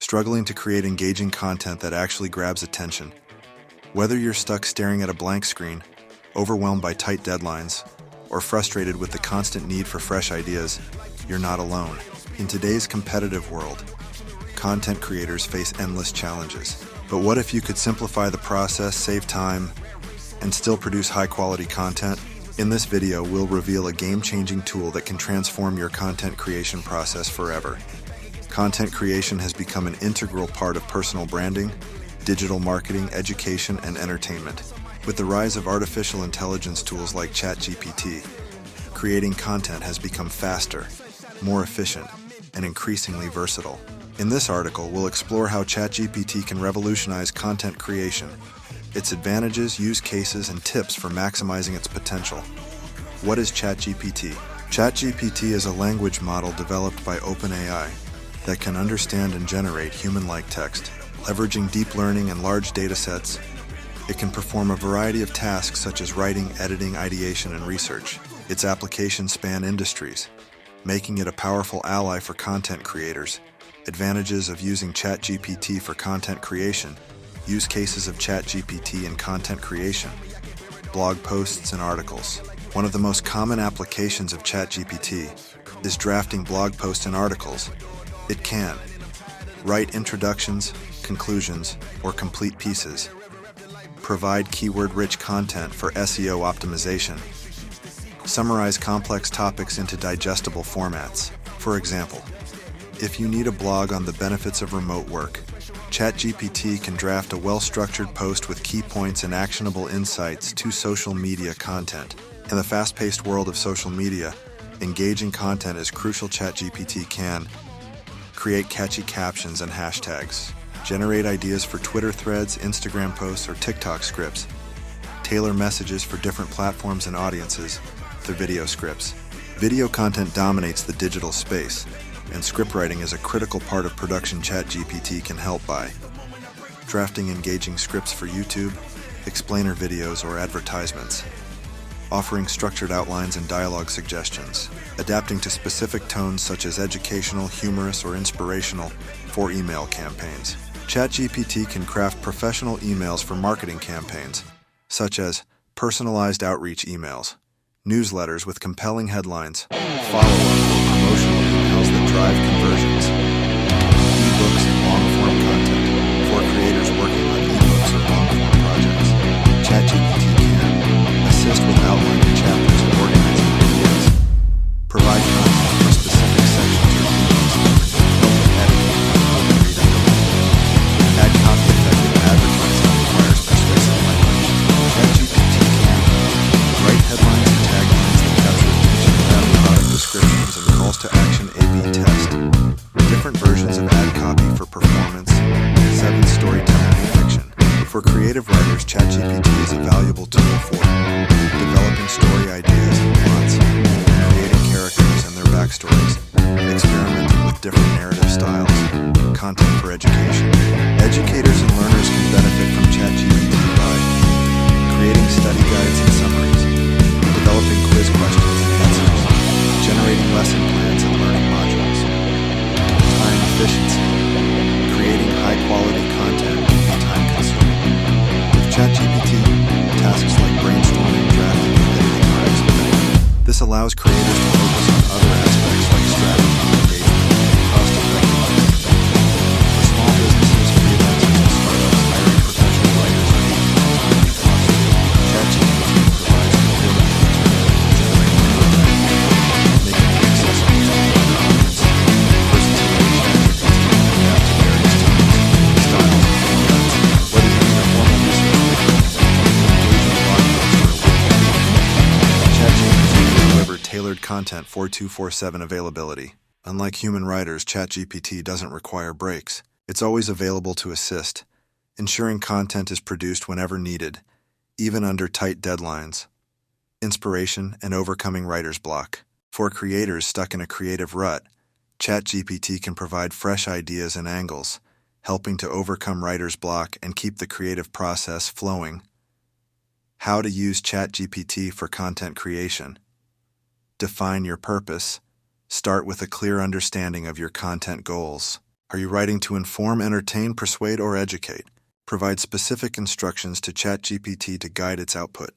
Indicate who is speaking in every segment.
Speaker 1: Struggling to create engaging content that actually grabs attention? Whether you're stuck staring at a blank screen, overwhelmed by tight deadlines, or frustrated with the constant need for fresh ideas, you're not alone. In today's competitive world, content creators face endless challenges. But what if you could simplify the process, save time, and still produce high-quality content? In this video, we'll reveal a game-changing tool that can transform your content creation process forever. Content creation has become an integral part of personal branding, digital marketing, education, and entertainment. With the rise of artificial intelligence tools like ChatGPT, creating content has become faster, more efficient, and increasingly versatile. In this article, we'll explore how ChatGPT can revolutionize content creation, its advantages, use cases, and tips for maximizing its potential. What is ChatGPT? ChatGPT is a language model developed by OpenAI that can understand and generate human-like text. Leveraging deep learning and large data sets, it can perform a variety of tasks such as writing, editing, ideation, and research. Its applications span industries, making it a powerful ally for content creators. Advantages of using ChatGPT for content creation. Use cases of ChatGPT in content creation. Blog posts and articles. One of the most common applications of ChatGPT is drafting blog posts and articles. It can write introductions, conclusions, or complete pieces. Provide keyword-rich content for SEO optimization. Summarize complex topics into digestible formats. For example, if you need a blog on the benefits of remote work, ChatGPT can draft a well-structured post with key points and actionable insights to social media content. In the fast-paced world of social media, engaging content is crucial. ChatGPT can create catchy captions and hashtags, generate ideas for Twitter threads, Instagram posts, or TikTok scripts, tailor messages for different platforms and audiences through video scripts. Video content dominates the digital space, and scriptwriting is a critical part of production. ChatGPT can help by drafting engaging scripts for YouTube, explainer videos, or advertisements, offering structured outlines and dialogue suggestions, adapting to specific tones such as educational, humorous, or inspirational for email campaigns. ChatGPT can craft professional emails for marketing campaigns, such as personalized outreach emails, newsletters with compelling headlines, follow-up or promotional emails that drive conversions, ebooks and long-form content for creators working on ebooks or long-form projects. ChatGPT can assist with outlining chapters and organizing ideas, provide content for specific sections or themes, help with editing and help readability, add copy-effective advertising that requires persuasive language. ChatGPT can write headlines and taglines that capture attention, add product descriptions and calls to action. A/B test different versions of ad copy for performance, 7 storytelling and fiction. For creative writers, ChatGPT is a valuable tool for developing story ideas and plots, creating characters and their backstories, experimenting with different narrative styles. Content for education. Educators and learners can benefit from ChatGPT by creating study guides and summaries, developing quiz questions and answers, generating lesson plans and learning modules. Time efficiency. Creating high-quality content can be time-consuming. With ChatGPT, tasks like brainstorming, drafting, and editing are expedited. This allows creators to focus on other aspects like strategy, engagement, and cost-effectiveness. For small businesses, freelancers, and startups hiring professional writers or agents can be costly. ChatGPT provides supportive material to generate content, making it accessible to a wider audience. Versatility. ChatGPT can adapt to various tones, styles, and formats, whether you need a formal research paper, engaging blog post, or a wiki article. ChatGPT can deliver tailored content 24/7 availability. Unlike human writers, ChatGPT doesn't require breaks. It's always available to assist, ensuring content is produced whenever needed, even under tight deadlines. Inspiration and overcoming writer's block. For creators stuck in a creative rut, ChatGPT can provide fresh ideas and angles, helping to overcome writer's block and keep the creative process flowing. How to use ChatGPT for content creation. Define your purpose. Start with a clear understanding of your content goals. Are you writing to inform, entertain, persuade, or educate? Provide specific instructions to ChatGPT to guide its output.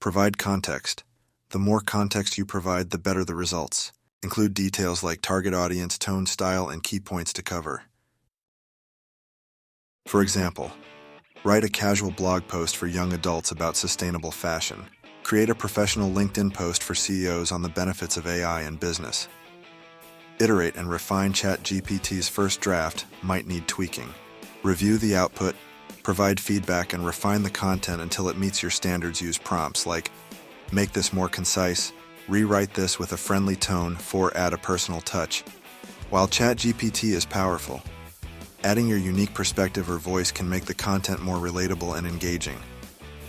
Speaker 1: Provide context. The more context you provide, the better the results. Include details like target audience, tone, style, and key points to cover. For example, write a casual blog post for young adults about sustainable fashion. Create a professional LinkedIn post for CEOs on the benefits of AI in business. Iterate and refine ChatGPT's first draft might need tweaking. Review the output, provide feedback, and refine the content until it meets your standards. Use prompts like, make this more concise, rewrite this with a friendly tone, or add a personal touch. While ChatGPT is powerful, adding your unique perspective or voice can make the content more relatable and engaging.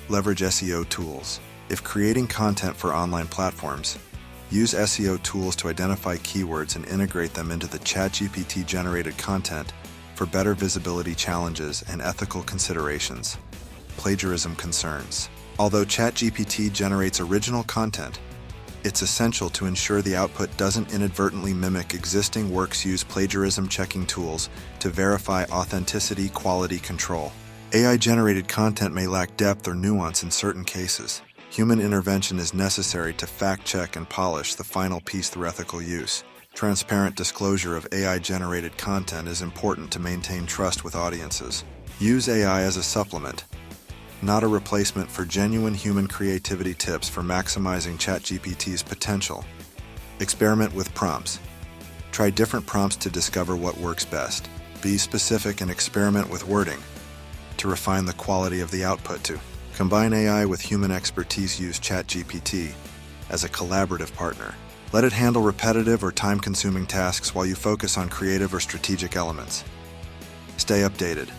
Speaker 1: Leverage SEO tools. If creating content for online platforms, use SEO tools to identify keywords and integrate them into the ChatGPT-generated content for better visibility challenges and ethical considerations. Plagiarism concerns. Although ChatGPT generates original content, it's essential to ensure the output doesn't inadvertently mimic existing works. Use plagiarism checking tools to verify authenticity. Quality control. AI-generated content may lack depth or nuance in certain cases. Human intervention is necessary to fact-check and polish the final piece through ethical use. Transparent disclosure of AI-generated content is important to maintain trust with audiences. Use AI as a supplement, not a replacement for genuine human creativity. Tips for maximizing ChatGPT's potential. Experiment with prompts. Try different prompts to discover what works best. Be specific and experiment with wording to refine the quality of the output. To combine AI with human expertise, use ChatGPT as a collaborative partner. Let it handle repetitive or time-consuming tasks while you focus on creative or strategic elements. Stay updated.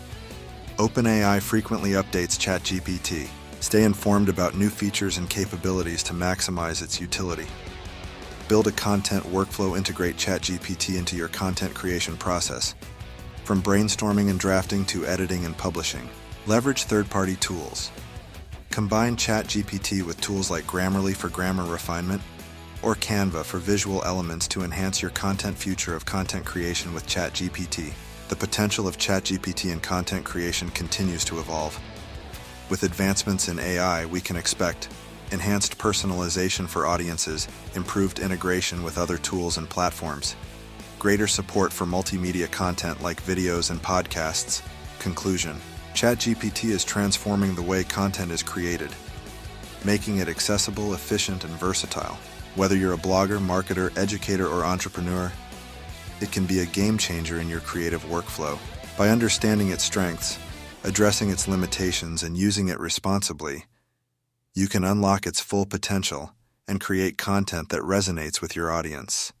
Speaker 1: OpenAI frequently updates ChatGPT. Stay informed about new features and capabilities to maximize its utility. Build a content workflow. Integrate ChatGPT into your content creation process, from brainstorming and drafting to editing and publishing. Leverage third-party tools. Combine ChatGPT with tools like Grammarly for grammar refinement or Canva for visual elements to enhance your content. Future of content creation with ChatGPT. The potential of ChatGPT in content creation continues to evolve. With advancements in AI, we can expect enhanced personalization for audiences, improved integration with other tools and platforms, greater support for multimedia content like videos and podcasts. Conclusion: ChatGPT is transforming the way content is created, making it accessible, efficient, and versatile. Whether you're a blogger, marketer, educator, or entrepreneur, it can be a game changer in your creative workflow. By understanding its strengths, addressing its limitations, and using it responsibly, you can unlock its full potential and create content that resonates with your audience.